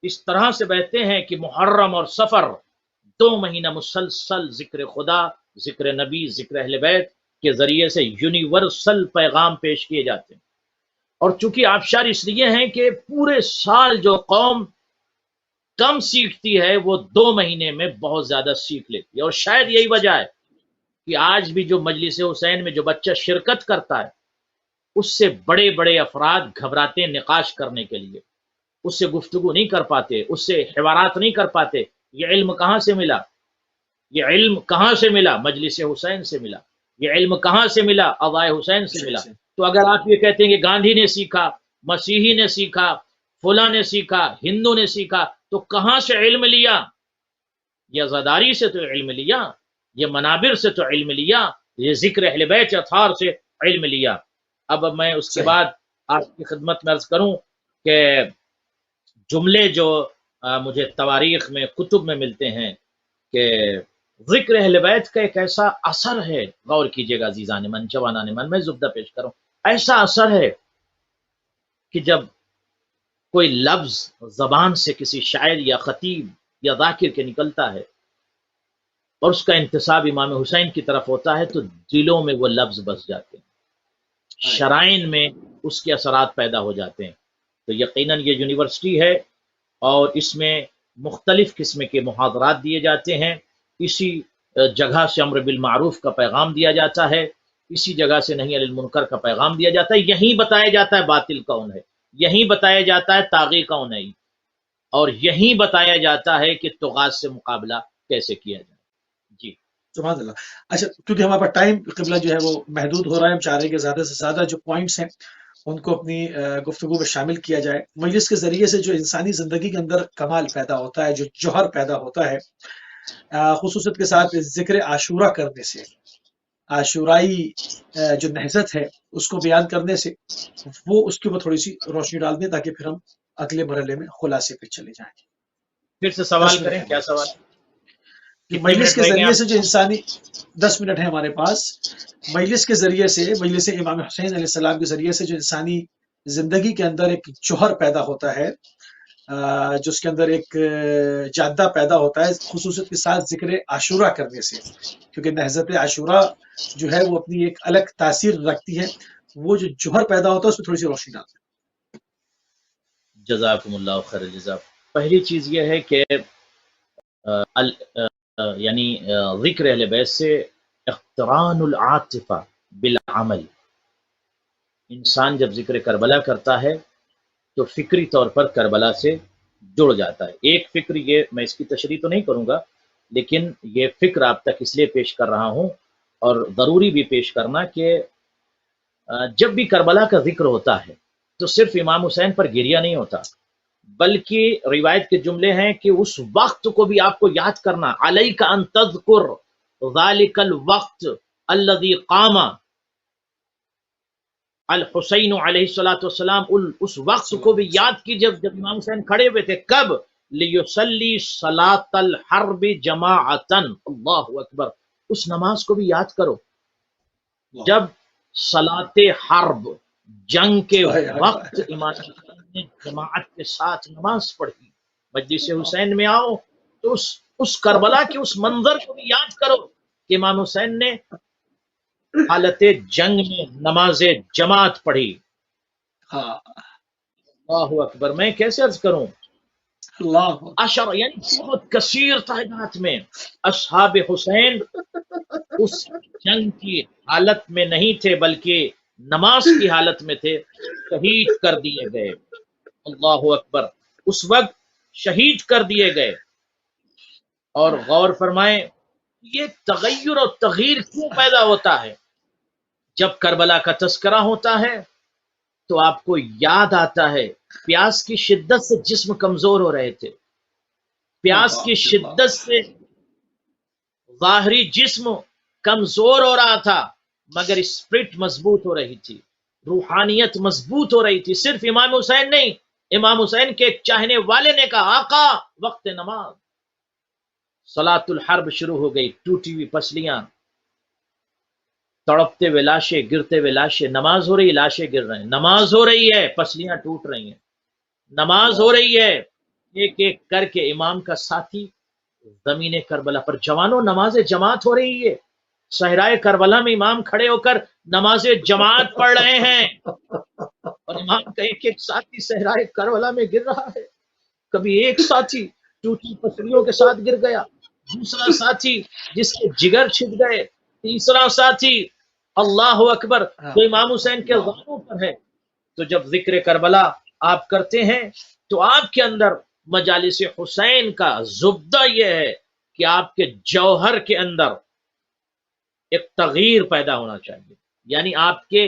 Speaker 1: اس طرح سے بہتے ہیں کہ محرم اور سفر 2 مہینہ مسلسل ذکر خدا، ذکر نبی، ذکر اہل بیت کے ذریعے سے یونیورسل پیغام پیش کیے جاتے ہیں۔ اور چونکہ آبشار اس لیے ہیں کہ پورے سال جو قوم کم سیکھتی ہے وہ 2 مہینے میں بہت زیادہ سیکھ لیتی ہے۔ اور شاید یہی وجہ ہے کہ آج بھی جو مجلس حسین میں جو بچہ شرکت کرتا ہے اس سے بڑے بڑے افراد گھبراتے ہیں نقاش کرنے کے لیے، اس سے گفتگو نہیں کر پاتے، اس سے حوارات نہیں کر پاتے۔ یہ علم کہاں سے ملا؟ یہ علم کہاں سے ملا؟ مجلس حسین سے ملا۔ یہ علم کہاں سے ملا؟ اعضائے حسین سے ملا۔ تو اگر آپ یہ کہتے ہیں کہ گاندھی نے سیکھا، مسیحی نے سیکھا، فلاں نے سیکھا، ہندو نے سیکھا، تو کہاں سے علم لیا؟ یہ عزاداری سے تو علم لیا، یہ منابر سے تو علم لیا، یہ ذکر اہل بیت اطہار سے علم لیا۔ اب میں اس کے بعد آپ کی خدمت میں عرض کروں کہ جملے جو مجھے تواریخ میں، کتب میں ملتے ہیں کہ ذکر اہل بیت کا ایک ایسا اثر ہے، غور کیجئے گا عزیزان من، جوانان من، میں زبدہ پیش کروں، ایسا اثر ہے کہ جب کوئی لفظ زبان سے کسی شاعر یا خطیب یا ذاکر کے نکلتا ہے اور اس کا انتساب امام حسین کی طرف ہوتا ہے تو دلوں میں وہ لفظ بس جاتے ہیں، شرائن میں اس کے اثرات پیدا ہو جاتے ہیں۔ تو یقیناً یہ یونیورسٹی ہے اور اس میں مختلف قسم کے محاضرات دیے جاتے ہیں، اسی جگہ سے امر بالمعروف کا پیغام دیا جاتا ہے، اسی جگہ سے نہی عن المنکر کا پیغام دیا جاتا ہے، یہیں بتایا جاتا ہے باطل کون ہے، یہیں بتایا جاتا ہے طاغی کون ہے، اور یہیں بتایا جاتا ہے کہ طغات سے مقابلہ کیسے کیا جائے۔ جی
Speaker 2: سبحان اللہ۔ اچھا، کیونکہ ہمارے پاس ٹائم قبلہ جو ہے وہ محدود ہو رہا ہے، ہم چاہ رہے ہیں کہ زیادہ سے زیادہ جو پوائنٹس ہیں ان کو اپنی گفتگو میں شامل کیا جائے۔ مجلس کے ذریعے سے جو انسانی زندگی کے اندر کمال پیدا ہوتا ہے، جو جوہر پیدا ہوتا ہے، خصوصیت کے ساتھ ذکر عاشورہ کرنے سے، عاشورائی جو نہضت ہے اس کو بیان کرنے سے، وہ اس کے اوپر تھوڑی سی روشنی ڈال دیں تاکہ پھر ہم اگلے مرحلے میں خلاصے پہ چلے جائیں۔
Speaker 1: پھر سے سوال
Speaker 2: 10
Speaker 1: کریں،
Speaker 2: منٹ
Speaker 1: کیا سوال؟
Speaker 2: کہ
Speaker 1: کتنے
Speaker 2: مجلس
Speaker 1: منٹ
Speaker 2: کے
Speaker 1: رہ گئے
Speaker 2: ذریعے
Speaker 1: آپ؟
Speaker 2: سے جو انسانی 10 منٹ ہے ہمارے پاس، مجلس کے ذریعے سے، مجلس امام حسین علیہ السلام کے ذریعے سے جو انسانی زندگی کے اندر ایک جوہر پیدا ہوتا ہے، جو اس کے اندر ایک جادہ پیدا ہوتا ہے، خصوصیت کے ساتھ ذکر عاشورہ کرنے سے، کیونکہ نہضت عاشورہ جو ہے وہ اپنی ایک الگ تاثیر رکھتی ہے، وہ جو جوہر پیدا ہوتا ہے اس پہ تھوڑی سی روشنی ڈالتے ہیں۔
Speaker 1: جزاکم اللہ خیر الجزا۔ پہلی چیز یہ ہے کہ یعنی ذکر اہل بیت سے اقتران العاطفہ بالعمل، انسان جب ذکر کربلا کرتا ہے تو فکری طور پر کربلا سے جڑ جاتا ہے۔ ایک فکر یہ، میں اس کی تشریح تو نہیں کروں گا لیکن یہ فکر آپ تک اس لیے پیش کر رہا ہوں اور ضروری بھی پیش کرنا کہ جب بھی کربلا کا ذکر ہوتا ہے تو صرف امام حسین پر گریہ نہیں ہوتا، بلکہ روایت کے جملے ہیں کہ اس وقت کو بھی آپ کو یاد کرنا، علیک ان تذکر ذالک الوقت الذی قام الحسین علیہ الصلوۃ والسلام، اس وقت کو بھی یاد کی جب امام حسین کھڑے ہوئے تھے۔ کب؟ لیصلی صلاۃ الحرب جماعتا، اللہ اکبر، اس نماز کو بھی یاد کرو جب صلاۃ حرب، جنگ کے وقت امام حسین نے جماعت کے ساتھ نماز پڑھی۔ مجلس حسین میں آؤ تو اس کربلا کے اس منظر کو بھی یاد کرو کہ امام حسین نے حالت جنگ میں نماز جماعت پڑھی۔ اللہ اکبر، میں کیسے عرض کروں، عشر یعنی بہت کثیر تعداد میں اصحاب حسین اس جنگ کی حالت میں نہیں تھے بلکہ نماز کی حالت میں تھے، شہید کر دیے گئے۔ اللہ اکبر، اس وقت شہید کر دیے گئے۔ اور غور فرمائیں یہ تغیر اور تغییر کیوں پیدا ہوتا ہے؟ جب کربلا کا تذکرہ ہوتا ہے تو آپ کو یاد آتا ہے پیاس کی شدت سے جسم کمزور ہو رہے تھے، پیاس کی شدت سے ظاہری جسم کمزور ہو رہا تھا مگر اسپرٹ مضبوط ہو رہی تھی، روحانیت مضبوط ہو رہی تھی۔ صرف امام حسین نہیں، امام حسین کے ایک چاہنے والے نے کہا آقا وقت نماز۔ صلاۃ الحرب شروع ہو گئی، ٹوٹی ہوئی پسلیاں، تڑپتے ہوئے لاشیں، گرتے ہوئے لاشیں، نماز ہو رہی، لاشیں گر رہے ہیں، نماز ہو رہی ہے، پسلیاں ٹوٹ رہی ہیں، نماز ہو رہی ہے۔ ایک ایک کر کے امام کا ساتھی زمین کربلا پر، جوانوں نماز جماعت ہو رہی ہے، صحرائے کربلا میں امام کھڑے ہو کر نماز جماعت پڑھ رہے ہیں اور امام کا ایک ایک ساتھی صحرائے کربلا میں گر رہا ہے۔ کبھی ایک ساتھی ٹوٹی پسلیوں کے ساتھ گر گیا، دوسرا ساتھی جس کے جگر چھپ گئے، تیسرا ساتھی، اللہ اکبر، جو امام حسین کے غاروں پر ہے۔ تو جب ذکر کربلا آپ کرتے ہیں تو آپ کے اندر مجالس حسین کا زبدہ یہ ہے کہ آپ کے جوہر کے اندر ایک تغییر پیدا ہونا چاہیے، یعنی آپ کے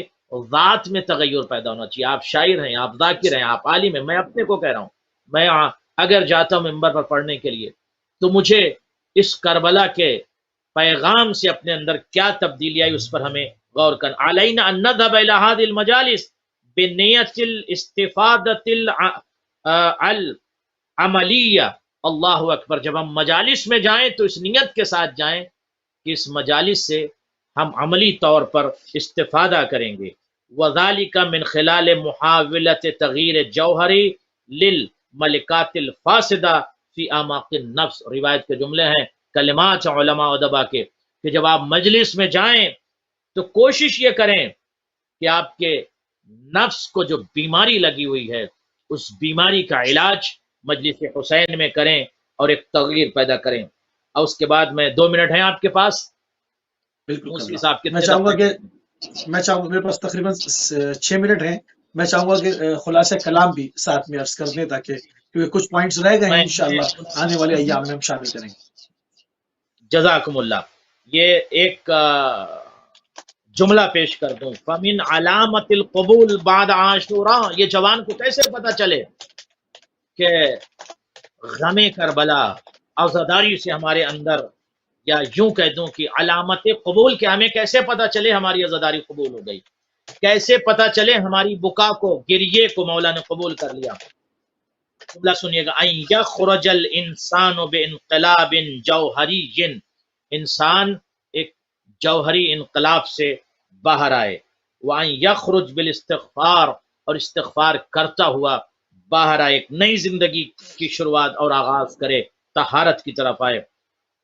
Speaker 1: ذات میں تغیر پیدا ہونا چاہیے۔ آپ شاعر ہیں، آپ ذاکر ہیں، آپ عالم ہیں، میں اپنے کو کہہ رہا ہوں، میں اگر جاتا ہوں ممبر پر پڑھنے کے لیے تو مجھے اس کربلا کے پیغام سے اپنے اندر کیا تبدیلی آئی اس پر ہمیں غور کرنا۔ علینا ان نذهب الى هذه المجالس بنیت الاستفادۃ العملیہ۔ اللہ اکبر، جب ہم مجالس میں جائیں تو اس نیت کے ساتھ جائیں کہ اس مجالس سے ہم عملی طور پر استفادہ کریں گے۔ وذالک من خلال محاولۃ تغییر جوہری للملکات الفاسدہ فی اعماق النفس، روایت کے جملے ہیں کلمات علماء ادبا کے، کہ جب آپ مجلس میں جائیں تو کوشش یہ کریں کہ آپ کے نفس کو جو بیماری لگی ہوئی ہے اس بیماری کا علاج مجلس حسین میں کریں اور ایک تغیر پیدا کریں۔ اور اس کے بعد میں 2 منٹ ہیں آپ کے پاس،
Speaker 2: بالکل
Speaker 1: موسوی
Speaker 2: قبلہ،
Speaker 1: صاحب
Speaker 2: میں
Speaker 1: کتنے
Speaker 2: چاہوں گا
Speaker 1: دفعے
Speaker 2: کہ میرے پاس تقریباً 6 منٹ ہیں، میں چاہوں گا کہ خلاصہ کلام بھی ساتھ میں عرض کر دیں، تاکہ کیونکہ کچھ پوائنٹس رہ گئے ہیں
Speaker 1: میں
Speaker 2: انشاءاللہ آنے والے ایام میں ہم شامل کریں گے۔
Speaker 1: جزاکم اللہ، یہ ایک جملہ پیش کر دوں، فمن علامت القبول بعد عاشوراء، یہ جوان کو کیسے پتہ چلے کہ غم کربلا عزاداری سے ہمارے اندر، یا یوں کہہ دوں کہ علامت قبول کہ ہمیں کیسے پتہ چلے ہماری عزاداری قبول ہو گئی، کیسے پتہ چلے ہماری بکا کو، گریے کو مولا نے قبول کر لیا۔ جملہ سنیے گا، ان یخرج الانسان بانقلاب جوہری، انسان ایک جوہری انقلاب سے باہر آئے، وان یخرج بالاستغفار، اور استغفار کرتا ہوا باہر آئے، ایک نئی زندگی کی شروعات اور آغاز کرے، طہارت کی طرف آئے۔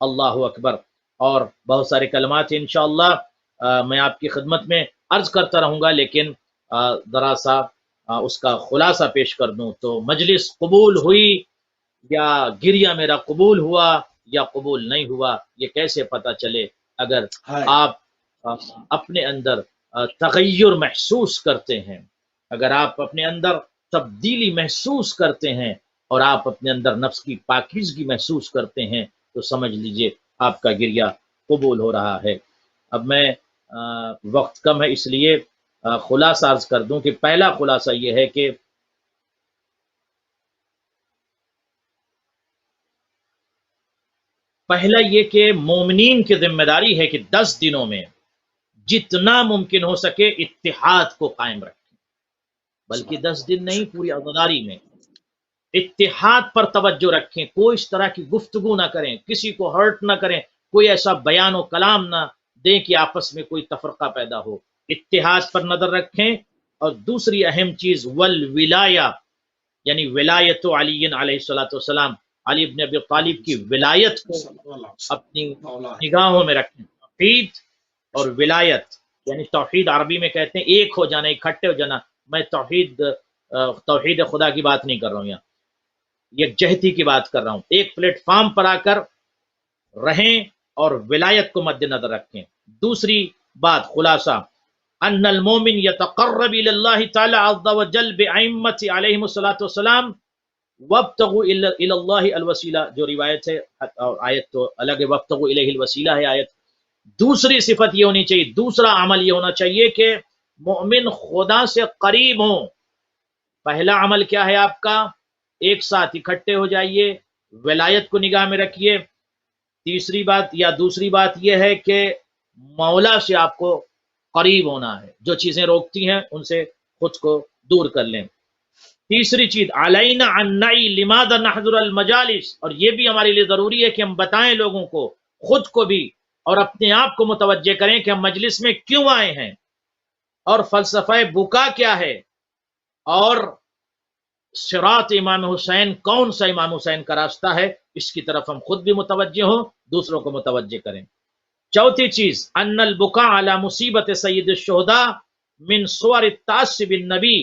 Speaker 1: اللہ اکبر۔ اور بہت سارے کلمات ہیں انشاءاللہ میں آپ کی خدمت میں عرض کرتا رہوں گا، لیکن ذرا سا اس کا خلاصہ پیش کر دوں تو مجلس قبول ہوئی یا گریہ میرا قبول ہوا یا قبول نہیں ہوا، یہ کیسے پتہ چلے؟ اگر آپ اپنے اندر تغیر محسوس کرتے ہیں، اگر آپ اپنے اندر تبدیلی محسوس کرتے ہیں اور آپ اپنے اندر نفس کی پاکیزگی محسوس کرتے ہیں تو سمجھ لیجئے آپ کا گریہ قبول ہو رہا ہے۔ اب میں وقت کم ہے اس لیے خلاصہ عرض کر دوں کہ پہلا خلاصہ یہ ہے کہ پہلا یہ کہ مومنین کی ذمہ داری ہے کہ 10 دنوں میں جتنا ممکن ہو سکے اتحاد کو قائم رکھیں، بلکہ 10 دن نہیں، پوری عزاداری میں اتحاد پر توجہ رکھیں، کوئی اس طرح کی گفتگو نہ کریں، کسی کو ہرٹ نہ کریں، کوئی ایسا بیان و کلام نہ دیں کہ آپس میں کوئی تفرقہ پیدا ہو، اتحاد پر نظر رکھیں۔ اور دوسری اہم چیز والولایہ، یعنی ولایت علی علیہ السلام، علی بن ابی طالب کی ولایت کو اپنی نگاہوں میں رکھیں۔ توحید اور ولایت، یعنی توحید عربی میں کہتے ہیں ایک ہو جانا، اکٹھے ہو جانا۔ میں توحید خدا کی بات نہیں کر رہا ہوں، یہاں یکجہتی کی بات کر رہا ہوں۔ ایک پلیٹ فارم پر آ کر رہیں اور ولایت کو مد نظر رکھیں۔ دوسری بات خلاصہ، ان المومن یتقرب الی اللہ تعالی عز وجل بأئمۃ علیہم الصلوۃ والسلام وابتغوا الی اللہ الوسیلہ، جو روایت ہے اور آیت تو الگ ہے، وابتغوا الیہ الوسیلہ ہے آیت۔ دوسری صفت یہ ہونی چاہیے، دوسرا عمل یہ ہونا چاہیے کہ مومن خدا سے قریب ہوں۔ پہلا عمل کیا ہے آپ کا؟ ایک ساتھ اکٹھے ہو جائیے، ولایت کو نگاہ میں رکھیے۔ تیسری بات یا دوسری بات یہ ہے کہ مولا سے آپ کو قریب ہونا ہے، جو چیزیں روکتی ہیں ان سے خود کو دور کر لیں۔ تیسری چیز، علینا ان نعی لماذا نحضر المجالس، اور یہ بھی ہمارے لیے ضروری ہے کہ ہم بتائیں لوگوں کو، خود کو بھی اور اپنے آپ کو متوجہ کریں کہ ہم مجلس میں کیوں آئے ہیں، اور فلسفہ بکا کیا ہے، اور صراط امام حسین کون سا امام حسین کا راستہ ہے، اس کی طرف ہم خود بھی متوجہ ہوں، دوسروں کو متوجہ کریں۔ چوتھی چیز، ان البکا علی مصیبت سید الشہداء من صور التعصب النبی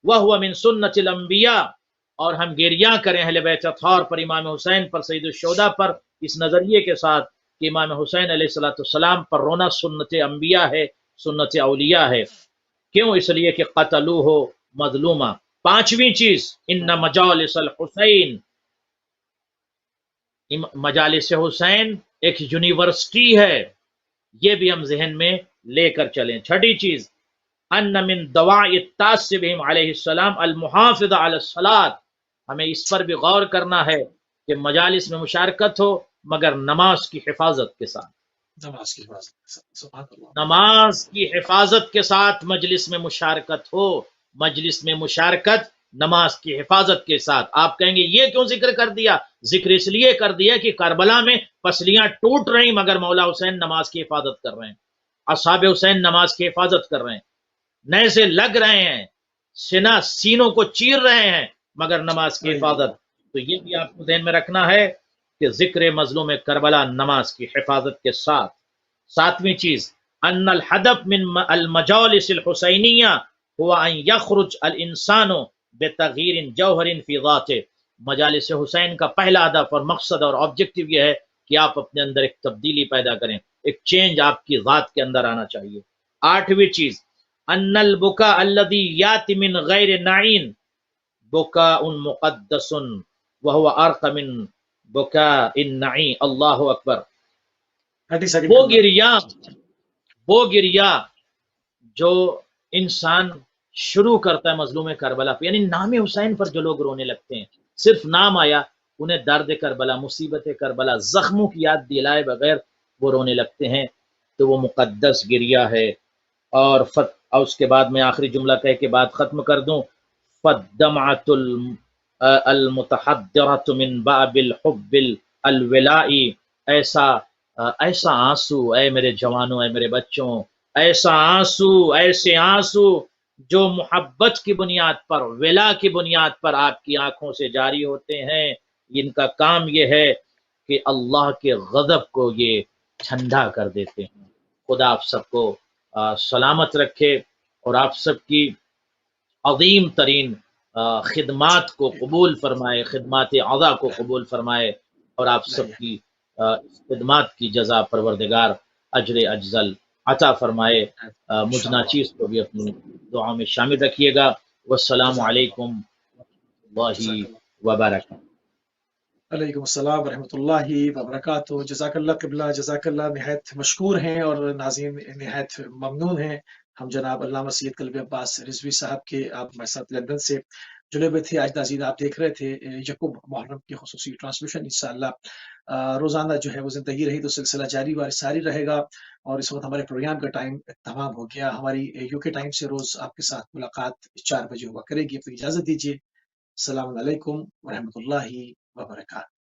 Speaker 1: وہو من سنت الانبیاء، اور ہم گریاں کریں اہل بیت اطہار پر، امام حسین پر، سید الشہداء پر، اس نظریے کے ساتھ کہ امام حسین علیہ السلام پر رونا سنت انبیاء ہے، سنت اولیاء ہے۔ کیوں؟ اس لیے کہ قتلوہ مظلومہ۔ پانچویں چیز، ان مجالس الحسین، مجالس حسین ایک یونیورسٹی ہے، یہ بھی ہم ذہن میں لے کر چلیں۔ چھٹی چیز، ان من دواء التعصب علیہ السلام المحافظہ علی الصلاۃ، ہمیں اس پر بھی غور کرنا ہے کہ مجالس میں مشارکت ہو مگر نماز کی حفاظت کے ساتھ، نماز کی حفاظت کے ساتھ مجلس میں مشارکت ہو، مجلس میں مشارکت نماز کی حفاظت کے ساتھ۔ آپ کہیں گے یہ کیوں ذکر کر دیا؟ ذکر اس لیے کر دیا کہ کربلا میں پسلیاں ٹوٹ رہی مگر مولا حسین نماز کی حفاظت کر رہے ہیں، اصحاب حسین نماز کی حفاظت کر رہے ہیں، نیزے لگ رہے ہیں، سینوں کو چیر رہے ہیں مگر نماز کی
Speaker 2: صحیح
Speaker 1: حفاظت. تو یہ بھی آپ کو ذہن میں رکھنا ہے کہ ذکر مظلوم کربلا نماز کی حفاظت کے ساتھ. ساتویں چیز ان الحدف من المجالس الحسینیہ هو ان یخرج الانسان بتغییر جوہر فی ذاته. مجالس حسین کا پہلا ہدف اور مقصد اور آبجیکٹو یہ ہے کہ آپ اپنے اندر ایک تبدیلی پیدا کریں، ایک چینج آپ کی ذات کے اندر آنا چاہیے. آٹھویں چیز ان البکاء الذی یاتی من غیر نعین بکاء مقدس وهو ارق من بکاء النعی. اللہ اکبر.
Speaker 2: 30 سیکنڈ
Speaker 1: وہ گریا جو انسان شروع کرتا ہے مظلوم کربلا پہ، یعنی نام حسین پر جو لوگ رونے لگتے ہیں، صرف نام آیا انہیں درد کربلا، مصیبت کربلا، زخموں کی یاد دلائے بغیر وہ رونے لگتے ہیں، تو وہ مقدس گریا ہے. اور اس کے بعد میں آخری جملہ کہہ کے بعد ختم کر دوں. فالدمعۃ المتحدرۃ من باب الحب الولائی. ایسا آنسو اے میرے جوانوں، اے میرے بچوں، ایسا آنسو، ایسے آنسو جو محبت کی بنیاد پر، ولا کی بنیاد پر آپ کی آنکھوں سے جاری ہوتے ہیں. ان کا کام یہ ہے کہ اللہ کے غضب کو یہ ٹھنڈا کر دیتے ہیں. خدا آپ سب کو سلامت رکھے اور آپ سب کی عظیم ترین خدمات کو قبول فرمائے، خدمات عطا کو قبول فرمائے، اور آپ سب کی خدمات کی جزا پروردگار اجر اجزل عطا فرمائے. مجھ ناچیز کو بھی اپنی دعا میں شامل رکھیے گا. والسلام علیکم ورحمۃ اللہ وبرکاتہ.
Speaker 2: علیکم السلام ورحمۃ اللہ وبرکاتہ. جزاک اللہ قبلہ، جزاک اللہ. نہایت مشکور ہیں اور ناظرین نہایت ممنون ہیں. ہم جناب علامہ سید قلبی عباس رضوی صاحب کے آپ ہمارے ساتھ لندن سے جڑے ہوئے تھے. آج ناظرین آپ دیکھ رہے تھے یکم محرم کی خصوصی ٹرانسمیشن. انشاءاللہ روزانہ جو ہے وہ زندگی رہی تو سلسلہ جاری و ساری رہے گا. اور اس وقت ہمارے پروگرام کا ٹائم تمام ہو گیا. ہماری یو کے ٹائم سے روز آپ کے ساتھ ملاقات 4 بجے ہوا کرے گی. تو اجازت دیجیے. السلام علیکم ورحمۃ اللہ وبرکاتہ.